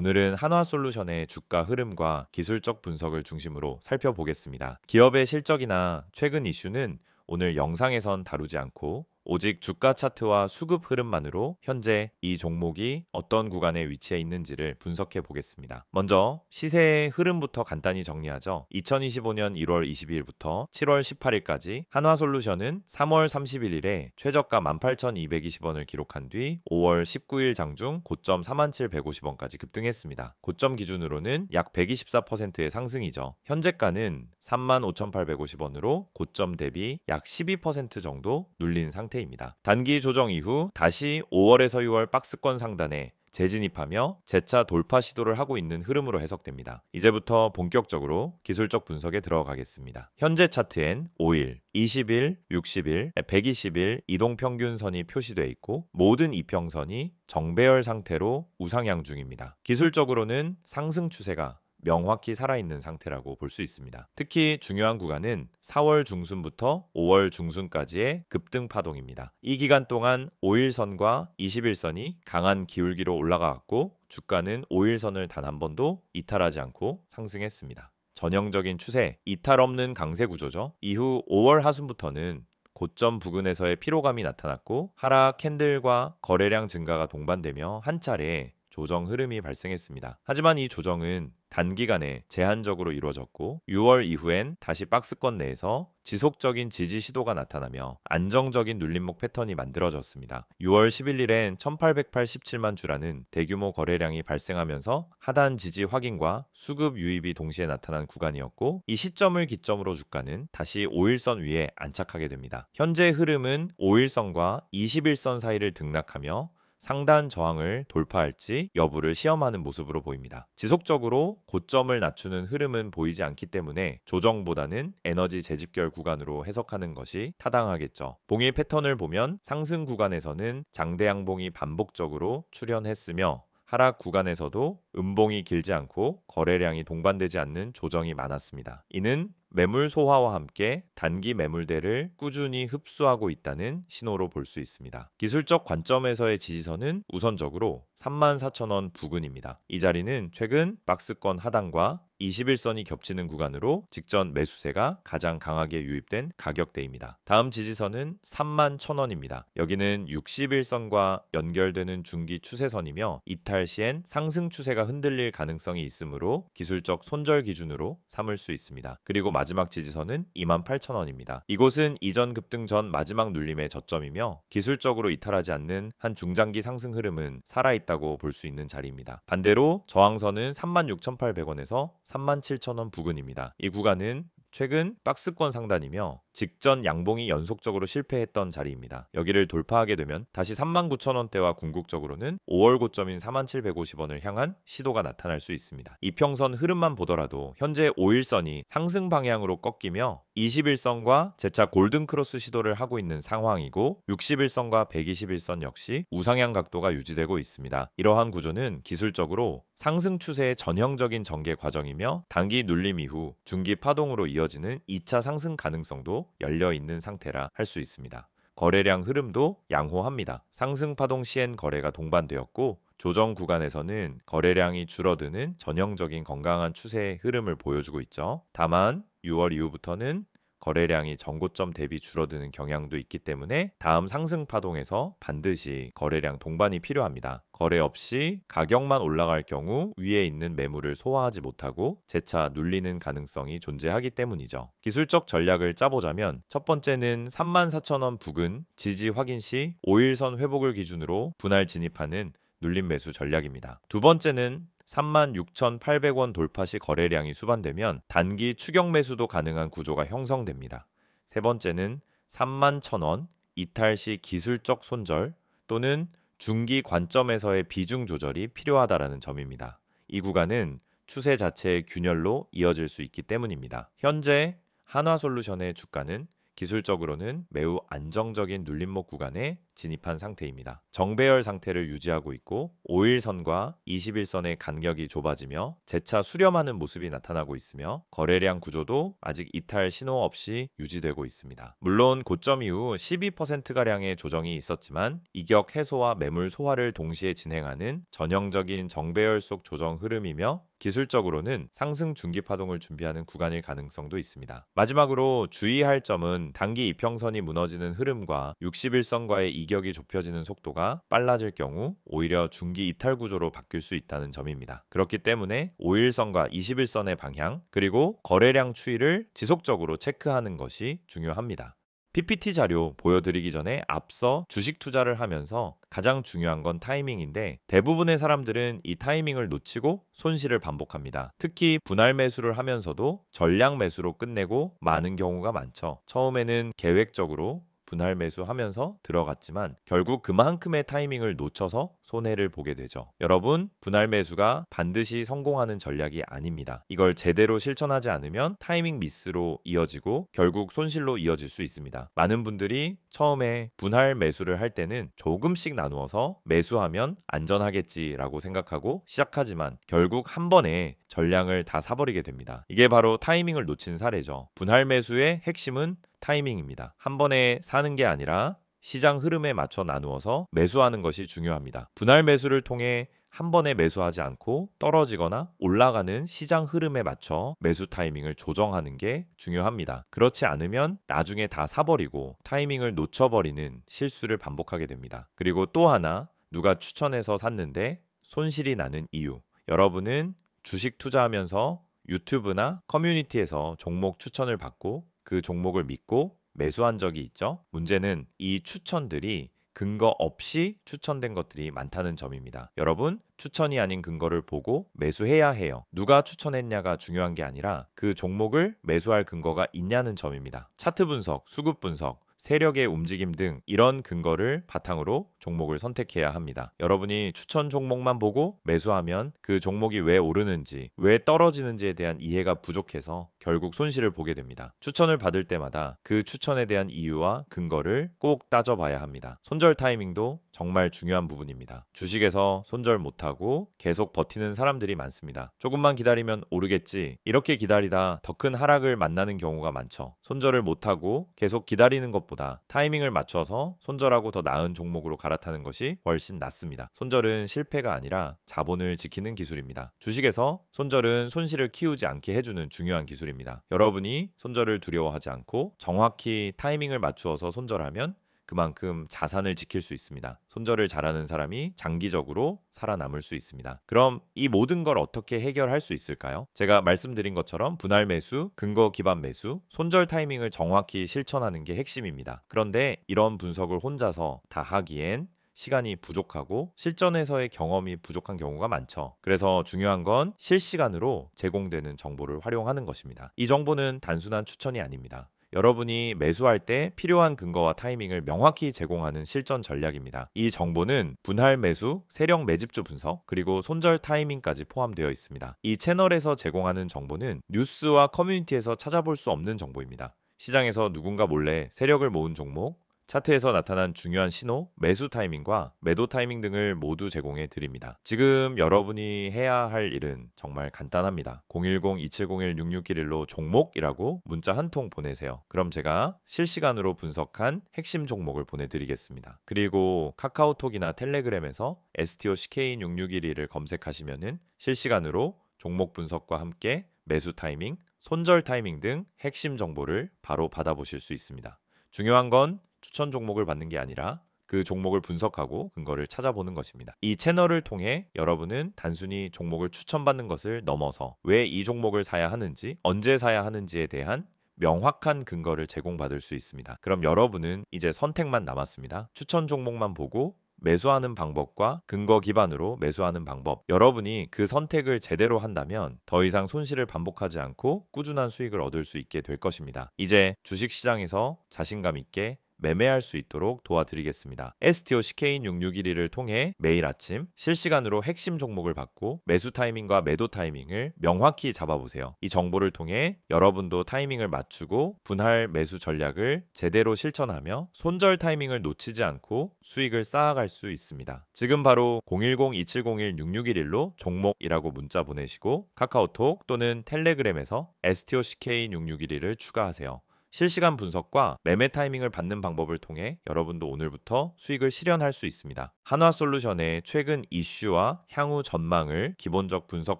오늘은 한화솔루션의 주가 흐름과 기술적 분석을 중심으로 살펴보겠습니다. 기업의 실적이나 최근 이슈는 오늘 영상에선 다루지 않고 오직 주가 차트와 수급 흐름만으로 현재 이 종목이 어떤 구간에 위치해 있는지를 분석해 보겠습니다. 먼저 시세의 흐름부터 간단히 정리하죠. 2025년 1월 22일부터 7월 18일까지 한화솔루션은 3월 31일에 최저가 18,220원을 기록한 뒤 5월 19일 장중 고점 47,150원까지 급등했습니다. 고점 기준으로는 약 124%의 상승이죠. 현재가는 35,850원으로 고점 대비 약 12% 정도 눌린 상태입니다. 단기 조정 이후 다시 5월에서 6월 박스권 상단에 재진입하며 재차 돌파 시도를 하고 있는 흐름으로 해석됩니다. 이제부터 본격적으로 기술적 분석에 들어가겠습니다. 현재 차트엔 5일, 20일, 60일, 120일 이동평균선이 표시되어 있고 모든 이평선이 정배열 상태로 우상향 중입니다. 기술적으로는 상승 추세가 명확히 살아있는 상태라고 볼 수 있습니다. 특히 중요한 구간은 4월 중순부터 5월 중순까지의 급등 파동입니다. 이 기간 동안 5일선과 21선이 강한 기울기로 올라가고 주가는 5일선을 단 한 번도 이탈하지 않고 상승했습니다. 전형적인 추세, 이탈 없는 강세 구조죠. 이후 5월 하순부터는 고점 부근에서의 피로감이 나타났고 하락 캔들과 거래량 증가가 동반되며 한 차례 조정 흐름이 발생했습니다. 하지만 이 조정은 단기간에 제한적으로 이루어졌고 6월 이후엔 다시 박스권 내에서 지속적인 지지 시도가 나타나며 안정적인 눌림목 패턴이 만들어졌습니다. 6월 11일엔 1887만 주라는 대규모 거래량이 발생하면서 하단 지지 확인과 수급 유입이 동시에 나타난 구간이었고 이 시점을 기점으로 주가는 다시 5일선 위에 안착하게 됩니다. 현재 흐름은 5일선과 21선 사이를 등락하며 상단 저항을 돌파할지 여부를 시험하는 모습으로 보입니다. 지속적으로 고점을 낮추는 흐름은 보이지 않기 때문에 조정보다는 에너지 재집결 구간으로 해석하는 것이 타당하겠죠. 봉의 패턴을 보면 상승 구간에서는 장대 양봉이 반복적으로 출현했으며 하락 구간에서도 음봉이 길지 않고 거래량이 동반되지 않는 조정이 많았습니다. 이는 매물 소화와 함께 단기 매물대를 꾸준히 흡수하고 있다는 신호로 볼 수 있습니다. 기술적 관점에서의 지지선은 우선적으로 34,000원 부근입니다. 이 자리는 최근 박스권 하단과 21선이 겹치는 구간으로 직전 매수세가 가장 강하게 유입된 가격대입니다. 다음 지지선은 31,000원입니다. 여기는 61선과 연결되는 중기 추세선이며 이탈 시엔 상승 추세가 흔들릴 가능성이 있으므로 기술적 손절 기준으로 삼을 수 있습니다. 그리고 마지막 지지선은 28,000원입니다. 이곳은 이전 급등 전 마지막 눌림의 저점이며 기술적으로 이탈하지 않는 한 중장기 상승 흐름은 살아있다고 볼 수 있는 자리입니다. 반대로 저항선은 36,800원에서 37,000원 부근입니다. 이 구간은 최근 박스권 상단이며 직전 양봉이 연속적으로 실패했던 자리입니다. 여기를 돌파하게 되면 다시 39,000원대와 궁극적으로는 5월 고점인 47,150원을 향한 시도가 나타날 수 있습니다. 이평선 흐름만 보더라도 현재 5일선이 상승 방향으로 꺾이며 21선과 재차 골든크로스 시도를 하고 있는 상황이고 61선과 121선 역시 우상향 각도가 유지되고 있습니다. 이러한 구조는 기술적으로 상승 추세의 전형적인 전개 과정이며 단기 눌림 이후 중기 파동으로 이어지는 2차 상승 가능성도 열려 있는 상태라 할 수 있습니다. 거래량 흐름도 양호합니다. 상승 파동 시엔 거래가 동반되었고 조정 구간에서는 거래량이 줄어드는 전형적인 건강한 추세의 흐름을 보여주고 있죠. 다만 6월 이후부터는 거래량이 전고점 대비 줄어드는 경향도 있기 때문에 다음 상승 파동에서 반드시 거래량 동반이 필요합니다. 거래 없이 가격만 올라갈 경우 위에 있는 매물을 소화하지 못하고 재차 눌리는 가능성이 존재하기 때문이죠. 기술적 전략을 짜보자면 첫 번째는 34,000원 부근 지지 확인 시 5일선 회복을 기준으로 분할 진입하는 눌림 매수 전략입니다. 두 번째는 36,800원 돌파 시 거래량이 수반되면 단기 추격 매수도 가능한 구조가 형성됩니다. 세 번째는 31,000원 이탈 시 기술적 손절 또는 중기 관점에서의 비중 조절이 필요하다라는 점입니다. 이 구간은 추세 자체의 균열로 이어질 수 있기 때문입니다. 현재 한화솔루션의 주가는 기술적으로는 매우 안정적인 눌림목 구간에 진입한 상태입니다. 정배열 상태를 유지하고 있고 5일선과 21선의 간격이 좁아지며 재차 수렴하는 모습이 나타나고 있으며 거래량 구조도 아직 이탈 신호 없이 유지되고 있습니다. 물론 고점 이후 12%가량의 조정이 있었지만 이격 해소와 매물 소화를 동시에 진행하는 전형적인 정배열 속 조정 흐름이며 기술적으로는 상승 중기 파동을 준비하는 구간일 가능성도 있습니다. 마지막으로 주의할 점은 단기 이평선이 무너지는 흐름과 61선과의 이격이 좁혀지는 속도가 빨라질 경우 오히려 중기 이탈 구조로 바뀔 수 있다는 점입니다. 그렇기 때문에 5일선과 21선의 방향 그리고 거래량 추이를 지속적으로 체크하는 것이 중요합니다. PPT 자료 보여드리기 전에 앞서 주식 투자를 하면서 가장 중요한 건 타이밍인데 대부분의 사람들은 이 타이밍을 놓치고 손실을 반복합니다. 특히 분할 매수를 하면서도 전량 매수로 끝내고 마는 경우가 많죠. 처음에는 계획적으로 분할 매수하면서 들어갔지만 결국 그만큼의 타이밍을 놓쳐서 손해를 보게 되죠. 여러분, 분할 매수가 반드시 성공하는 전략이 아닙니다. 이걸 제대로 실천하지 않으면 타이밍 미스로 이어지고 결국 손실로 이어질 수 있습니다. 많은 분들이 처음에 분할 매수를 할 때는 조금씩 나누어서 매수하면 안전하겠지라고 생각하고 시작하지만 결국 한 번에 전량을 다 사버리게 됩니다. 이게 바로 타이밍을 놓친 사례죠. 분할 매수의 핵심은 타이밍입니다. 한 번에 사는 게 아니라 시장 흐름에 맞춰 나누어서 매수하는 것이 중요합니다. 분할 매수를 통해 한 번에 매수하지 않고 떨어지거나 올라가는 시장 흐름에 맞춰 매수 타이밍을 조정하는 게 중요합니다. 그렇지 않으면 나중에 다 사버리고 타이밍을 놓쳐버리는 실수를 반복하게 됩니다. 그리고 또 하나, 누가 추천해서 샀는데 손실이 나는 이유. 여러분은 주식 투자하면서 유튜브나 커뮤니티에서 종목 추천을 받고 그 종목을 믿고 매수한 적이 있죠. 문제는 이 추천들이 근거 없이 추천된 것들이 많다는 점입니다. 여러분, 추천이 아닌 근거를 보고 매수해야 해요. 누가 추천했냐가 중요한 게 아니라 그 종목을 매수할 근거가 있냐는 점입니다. 차트 분석, 수급 분석, 세력의 움직임 등 이런 근거를 바탕으로 종목을 선택해야 합니다. 여러분이 추천 종목만 보고 매수하면 그 종목이 왜 오르는지, 왜 떨어지는지에 대한 이해가 부족해서 결국 손실을 보게 됩니다. 추천을 받을 때마다 그 추천에 대한 이유와 근거를 꼭 따져봐야 합니다. 손절 타이밍도 정말 중요한 부분입니다. 주식에서 손절 못하고 계속 버티는 사람들이 많습니다. 조금만 기다리면 오르겠지. 이렇게 기다리다 더 큰 하락을 만나는 경우가 많죠. 손절을 못하고 계속 기다리는 것보다 타이밍을 맞춰서 손절하고 더 나은 종목으로 갈아타는 것이 훨씬 낫습니다. 손절은 실패가 아니라 자본을 지키는 기술입니다. 주식에서 손절은 손실을 키우지 않게 해주는 중요한 기술입니다. 여러분이 손절을 두려워하지 않고 정확히 타이밍을 맞추어서 손절하면 그만큼 자산을 지킬 수 있습니다. 손절을 잘하는 사람이 장기적으로 살아남을 수 있습니다. 그럼 이 모든 걸 어떻게 해결할 수 있을까요? 제가 말씀드린 것처럼 분할 매수, 근거 기반 매수, 손절 타이밍을 정확히 실천하는 게 핵심입니다. 그런데 이런 분석을 혼자서 다 하기엔 시간이 부족하고 실전에서의 경험이 부족한 경우가 많죠. 그래서 중요한 건 실시간으로 제공되는 정보를 활용하는 것입니다. 이 정보는 단순한 추천이 아닙니다. 여러분이 매수할 때 필요한 근거와 타이밍을 명확히 제공하는 실전 전략입니다. 이 정보는 분할 매수, 세력 매집주 분석, 그리고 손절 타이밍까지 포함되어 있습니다. 이 채널에서 제공하는 정보는 뉴스와 커뮤니티에서 찾아볼 수 없는 정보입니다. 시장에서 누군가 몰래 세력을 모은 종목, 차트에서 나타난 중요한 신호, 매수 타이밍과 매도 타이밍 등을 모두 제공해 드립니다. 지금 여러분이 해야 할 일은 정말 간단합니다. 010-2701-6611로 종목이라고 문자 한 통 보내세요. 그럼 제가 실시간으로 분석한 핵심 종목을 보내드리겠습니다. 그리고 카카오톡이나 텔레그램에서 STOCK661을 검색하시면은 실시간으로 종목 분석과 함께 매수 타이밍, 손절 타이밍 등 핵심 정보를 바로 받아보실 수 있습니다. 중요한 건 추천 종목을 받는 게 아니라 그 종목을 분석하고 근거를 찾아보는 것입니다. 이 채널을 통해 여러분은 단순히 종목을 추천받는 것을 넘어서 왜 이 종목을 사야 하는지, 언제 사야 하는지에 대한 명확한 근거를 제공받을 수 있습니다. 그럼 여러분은 이제 선택만 남았습니다. 추천 종목만 보고 매수하는 방법과 근거 기반으로 매수하는 방법. 여러분이 그 선택을 제대로 한다면 더 이상 손실을 반복하지 않고 꾸준한 수익을 얻을 수 있게 될 것입니다. 이제 주식시장에서 자신감 있게 매매할 수 있도록 도와드리겠습니다. STO CK6611을 통해 매일 아침 실시간으로 핵심 종목을 받고 매수 타이밍과 매도 타이밍을 명확히 잡아보세요. 이 정보를 통해 여러분도 타이밍을 맞추고 분할 매수 전략을 제대로 실천하며 손절 타이밍을 놓치지 않고 수익을 쌓아갈 수 있습니다. 지금 바로 010-2701-6611로 종목이라고 문자 보내시고 카카오톡 또는 텔레그램에서 STO CK6611을 추가하세요. 실시간 분석과 매매 타이밍을 받는 방법을 통해 여러분도 오늘부터 수익을 실현할 수 있습니다. 한화솔루션의 최근 이슈와 향후 전망을 기본적 분석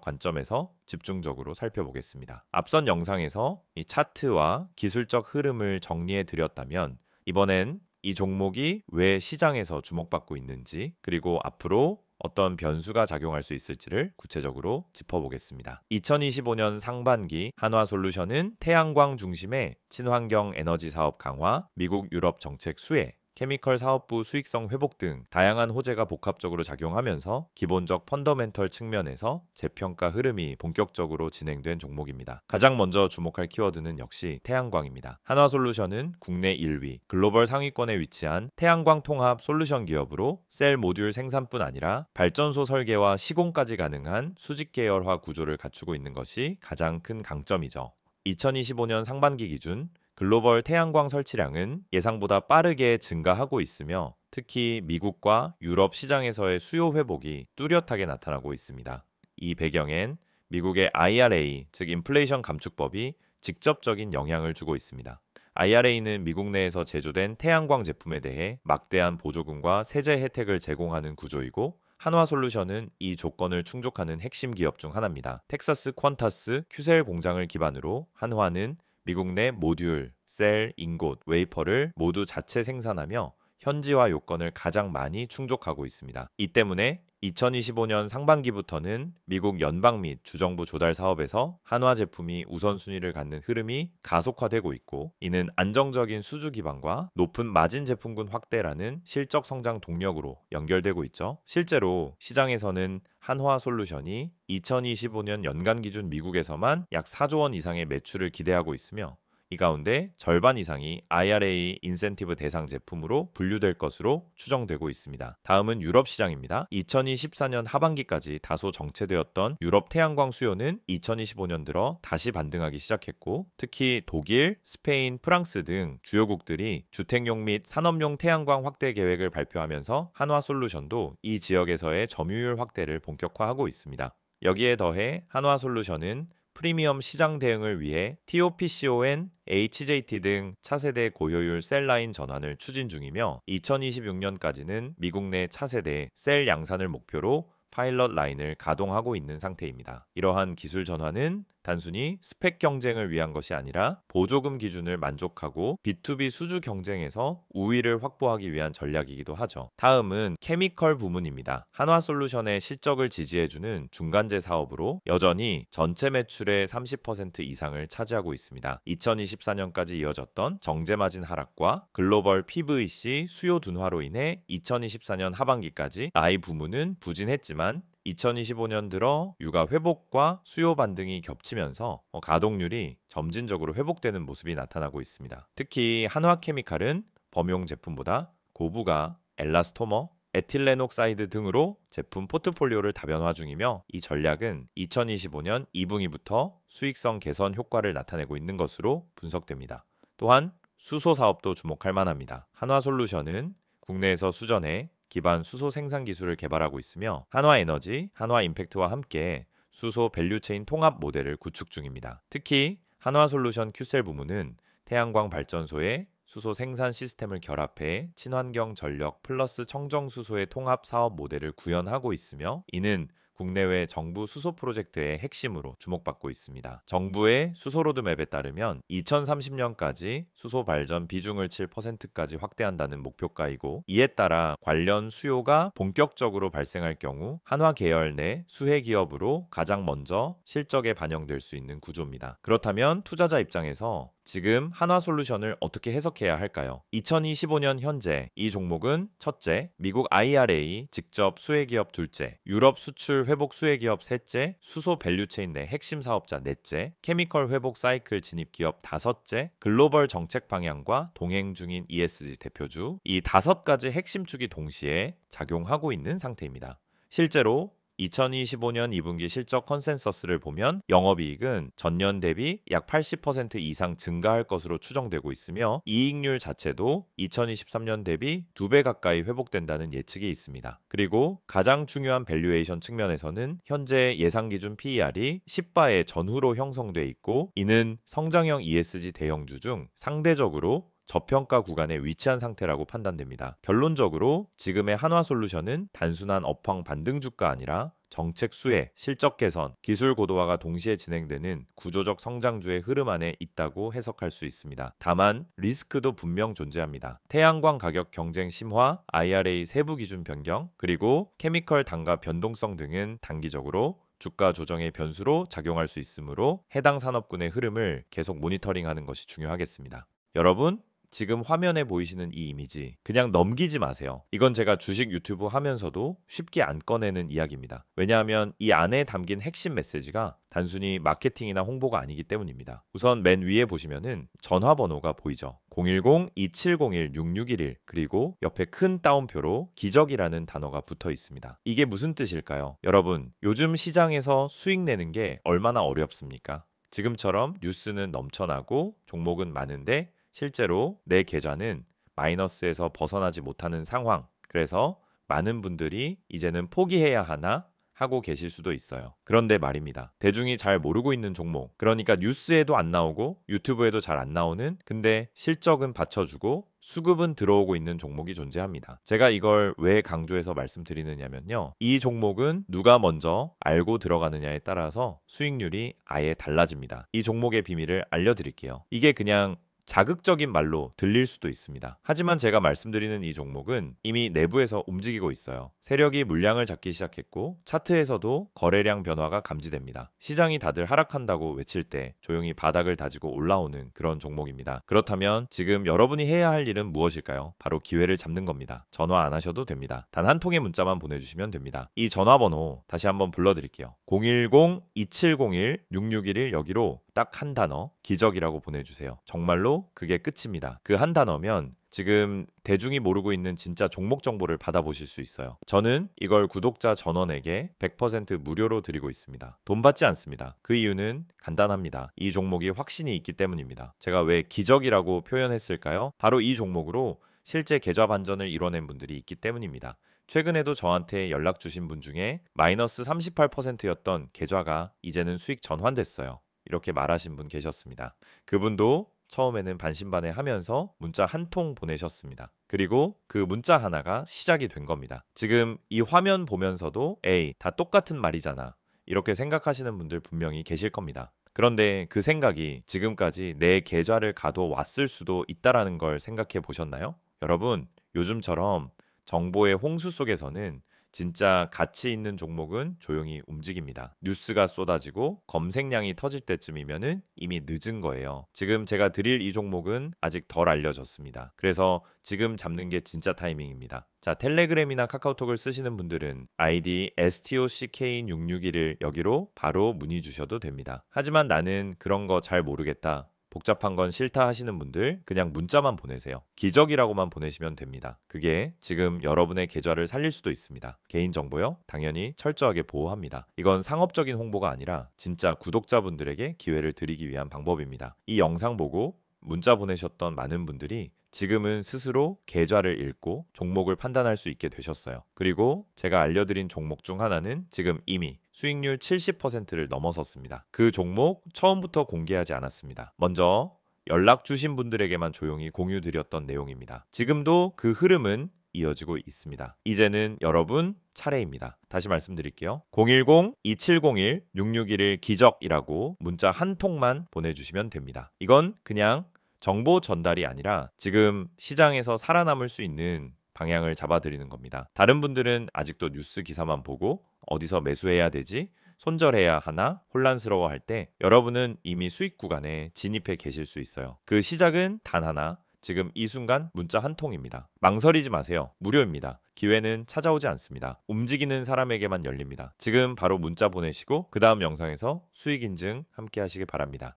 관점에서 집중적으로 살펴보겠습니다. 앞선 영상에서 이 차트와 기술적 흐름을 정리해 드렸다면 이번엔 이 종목이 왜 시장에서 주목받고 있는지 그리고 앞으로 어떤 변수가 작용할 수 있을지를 구체적으로 짚어보겠습니다. 2025년 상반기 한화솔루션은 태양광 중심의 친환경 에너지 사업 강화, 미국 유럽 정책 수혜, 케미컬 사업부 수익성 회복 등 다양한 호재가 복합적으로 작용하면서 기본적 펀더멘털 측면에서 재평가 흐름이 본격적으로 진행된 종목입니다. 가장 먼저 주목할 키워드는 역시 태양광입니다. 한화솔루션은 국내 1위, 글로벌 상위권에 위치한 태양광 통합 솔루션 기업으로 셀 모듈 생산뿐 아니라 발전소 설계와 시공까지 가능한 수직 계열화 구조를 갖추고 있는 것이 가장 큰 강점이죠. 2025년 상반기 기준 글로벌 태양광 설치량은 예상보다 빠르게 증가하고 있으며 특히 미국과 유럽 시장에서의 수요 회복이 뚜렷하게 나타나고 있습니다. 이 배경엔 미국의 IRA, 즉 인플레이션 감축법이 직접적인 영향을 주고 있습니다. IRA는 미국 내에서 제조된 태양광 제품에 대해 막대한 보조금과 세제 혜택을 제공하는 구조이고 한화솔루션은 이 조건을 충족하는 핵심 기업 중 하나입니다. 텍사스 퀀타스 큐셀 공장을 기반으로 한화는 미국 내 모듈, 셀, 인곳, 웨이퍼를 모두 자체 생산하며 현지화 요건을 가장 많이 충족하고 있습니다. 이 때문에 2025년 상반기부터는 미국 연방 및 주정부 조달 사업에서 한화 제품이 우선순위를 갖는 흐름이 가속화되고 있고 이는 안정적인 수주 기반과 높은 마진 제품군 확대라는 실적 성장 동력으로 연결되고 있죠. 실제로 시장에서는 한화솔루션이 2025년 연간 기준 미국에서만 약 4조 원 이상의 매출을 기대하고 있으며 이 가운데 절반 이상이 IRA 인센티브 대상 제품으로 분류될 것으로 추정되고 있습니다. 다음은 유럽 시장입니다. 2024년 하반기까지 다소 정체되었던 유럽 태양광 수요는 2025년 들어 다시 반등하기 시작했고 특히 독일, 스페인, 프랑스 등 주요국들이 주택용 및 산업용 태양광 확대 계획을 발표하면서 한화솔루션도 이 지역에서의 점유율 확대를 본격화하고 있습니다. 여기에 더해 한화솔루션은 프리미엄 시장 대응을 위해 TOPCON, HJT 등 차세대 고효율 셀 라인 전환을 추진 중이며 2026년까지는 미국 내 차세대 셀 양산을 목표로 파일럿 라인을 가동하고 있는 상태입니다. 이러한 기술 전환은 단순히 스펙 경쟁을 위한 것이 아니라 보조금 기준을 만족하고 B2B 수주 경쟁에서 우위를 확보하기 위한 전략이기도 하죠. 다음은 케미컬 부문입니다. 한화솔루션의 실적을 지지해주는 중간재 사업으로 여전히 전체 매출의 30% 이상을 차지하고 있습니다. 2024년까지 이어졌던 정제 마진 하락과 글로벌 PVC 수요 둔화로 인해 2024년 하반기까지 I 부문은 부진했지만 2025년 들어 유가 회복과 수요 반등이 겹치면서 가동률이 점진적으로 회복되는 모습이 나타나고 있습니다. 특히 한화케미칼은 범용 제품보다 고부가, 엘라스토머, 에틸렌옥사이드 등으로 제품 포트폴리오를 다변화 중이며 이 전략은 2025년 2분기부터 수익성 개선 효과를 나타내고 있는 것으로 분석됩니다. 또한 수소 사업도 주목할 만합니다. 한화솔루션은 국내에서 수전에 기반 수소 생산 기술을 개발하고 있으며 한화에너지, 한화임팩트와 함께 수소 밸류체인 통합 모델을 구축 중입니다. 특히 한화솔루션 큐셀 부문은 태양광 발전소에 수소 생산 시스템을 결합해 친환경 전력 플러스 청정 수소의 통합 사업 모델을 구현하고 있으며 이는 국내외 정부 수소 프로젝트의 핵심으로 주목받고 있습니다. 정부의 수소 로드맵에 따르면 2030년까지 수소 발전 비중을 7%까지 확대한다는 목표가이고 이에 따라 관련 수요가 본격적으로 발생할 경우 한화 계열 내 수혜 기업으로 가장 먼저 실적에 반영될 수 있는 구조입니다. 그렇다면 투자자 입장에서 지금 한화솔루션을 어떻게 해석해야 할까요? 2025년 현재 이 종목은 첫째, 미국 IRA 직접 수혜기업 둘째, 유럽 수출 회복 수혜기업 셋째, 수소 밸류체인 내 핵심 사업자 넷째, 케미컬 회복 사이클 진입 기업 다섯째, 글로벌 정책 방향과 동행 중인 ESG 대표주, 이 5가지 핵심 축이 동시에 작용하고 있는 상태입니다. 실제로 2025년 2분기 실적 컨센서스를 보면 영업이익은 전년 대비 약 80% 이상 증가할 것으로 추정되고 있으며 이익률 자체도 2023년 대비 2배 가까이 회복된다는 예측이 있습니다. 그리고 가장 중요한 밸류에이션 측면에서는 현재 예상 기준 PER이 10바의 전후로 형성돼 있고 이는 성장형 ESG 대형주 중 상대적으로 저평가 구간에 위치한 상태라고 판단됩니다. 결론적으로 지금의 한화솔루션은 단순한 업황 반등주가 아니라 정책 수혜, 실적 개선, 기술 고도화가 동시에 진행되는 구조적 성장주의 흐름 안에 있다고 해석할 수 있습니다. 다만 리스크도 분명 존재합니다. 태양광 가격 경쟁 심화, IRA 세부 기준 변경, 그리고 케미컬 단가 변동성 등은 단기적으로 주가 조정의 변수로 작용할 수 있으므로 해당 산업군의 흐름을 계속 모니터링하는 것이 중요하겠습니다. 여러분, 지금 화면에 보이시는 이 이미지 그냥 넘기지 마세요. 이건 제가 주식 유튜브 하면서도 쉽게 안 꺼내는 이야기입니다. 왜냐하면 이 안에 담긴 핵심 메시지가 단순히 마케팅이나 홍보가 아니기 때문입니다. 우선 맨 위에 보시면은 전화번호가 보이죠. 010-2701-6611 그리고 옆에 큰 따옴표로 기적이라는 단어가 붙어 있습니다. 이게 무슨 뜻일까요? 여러분, 요즘 시장에서 수익 내는 게 얼마나 어렵습니까? 지금처럼 뉴스는 넘쳐나고 종목은 많은데 실제로 내 계좌는 마이너스에서 벗어나지 못하는 상황. 그래서 많은 분들이 이제는 포기해야 하나 하고 계실 수도 있어요. 그런데 말입니다. 대중이 잘 모르고 있는 종목, 그러니까 뉴스에도 안 나오고 유튜브에도 잘 안 나오는, 근데 실적은 받쳐주고 수급은 들어오고 있는 종목이 존재합니다. 제가 이걸 왜 강조해서 말씀드리느냐면요. 이 종목은 누가 먼저 알고 들어가느냐에 따라서 수익률이 아예 달라집니다. 이 종목의 비밀을 알려드릴게요. 이게 그냥 자극적인 말로 들릴 수도 있습니다. 하지만 제가 말씀드리는 이 종목은 이미 내부에서 움직이고 있어요. 세력이 물량을 잡기 시작했고 차트에서도 거래량 변화가 감지됩니다. 시장이 다들 하락한다고 외칠 때 조용히 바닥을 다지고 올라오는 그런 종목입니다. 그렇다면 지금 여러분이 해야 할 일은 무엇일까요? 바로 기회를 잡는 겁니다. 전화 안 하셔도 됩니다. 단 한 통의 문자만 보내주시면 됩니다. 이 전화번호 다시 한번 불러드릴게요. 010-2701-6611 여기로 딱 한 단어 기적이라고 보내주세요. 정말로 그게 끝입니다. 그 한 단어면 지금 대중이 모르고 있는 진짜 종목 정보를 받아보실 수 있어요. 저는 이걸 구독자 전원에게 100% 무료로 드리고 있습니다. 돈 받지 않습니다. 그 이유는 간단합니다. 이 종목이 확신이 있기 때문입니다. 제가 왜 기적이라고 표현했을까요? 바로 이 종목으로 실제 계좌 반전을 이뤄낸 분들이 있기 때문입니다. 최근에도 저한테 연락 주신 분 중에 마이너스 38%였던 계좌가 이제는 수익 전환됐어요. 이렇게 말하신 분 계셨습니다. 그분도 처음에는 반신반의하면서 문자 한 통 보내셨습니다. 그리고 그 문자 하나가 시작이 된 겁니다. 지금 이 화면 보면서도 에이, 다 똑같은 말이잖아. 이렇게 생각하시는 분들 분명히 계실 겁니다. 그런데 그 생각이 지금까지 내 계좌를 가둬왔을 수도 있다라는 걸 생각해 보셨나요? 여러분, 요즘처럼 정보의 홍수 속에서는 진짜 가치 있는 종목은 조용히 움직입니다. 뉴스가 쏟아지고 검색량이 터질 때쯤이면은 이미 늦은 거예요. 지금 제가 드릴 이 종목은 아직 덜 알려졌습니다. 그래서 지금 잡는 게 진짜 타이밍입니다. 자, 텔레그램이나 카카오톡을 쓰시는 분들은 아이디 STOCK661을 여기로 바로 문의 주셔도 됩니다. 하지만 나는 그런 거 잘 모르겠다. 복잡한 건 싫다 하시는 분들 그냥 문자만 보내세요. 기적이라고만 보내시면 됩니다. 그게 지금 여러분의 계좌를 살릴 수도 있습니다. 개인정보요? 당연히 철저하게 보호합니다. 이건 상업적인 홍보가 아니라 진짜 구독자분들에게 기회를 드리기 위한 방법입니다. 이 영상 보고 문자 보내셨던 많은 분들이 지금은 스스로 계좌를 읽고 종목을 판단할 수 있게 되셨어요. 그리고 제가 알려드린 종목 중 하나는 지금 이미 수익률 70%를 넘어섰습니다. 그 종목 처음부터 공개하지 않았습니다. 먼저 연락 주신 분들에게만 조용히 공유드렸던 내용입니다. 지금도 그 흐름은 이어지고 있습니다. 이제는 여러분 차례입니다. 다시 말씀드릴게요. 010-2701-6611 기적이라고 문자 한 통만 보내주시면 됩니다. 이건 그냥 정보 전달이 아니라 지금 시장에서 살아남을 수 있는 방향을 잡아드리는 겁니다. 다른 분들은 아직도 뉴스 기사만 보고 어디서 매수해야 되지? 손절해야 하나 혼란스러워할 때 여러분은 이미 수익 구간에 진입해 계실 수 있어요. 그 시작은 단 하나, 지금 이 순간 문자 한 통입니다. 망설이지 마세요. 무료입니다. 기회는 찾아오지 않습니다. 움직이는 사람에게만 열립니다. 지금 바로 문자 보내시고 그 다음 영상에서 수익 인증 함께 하시길 바랍니다.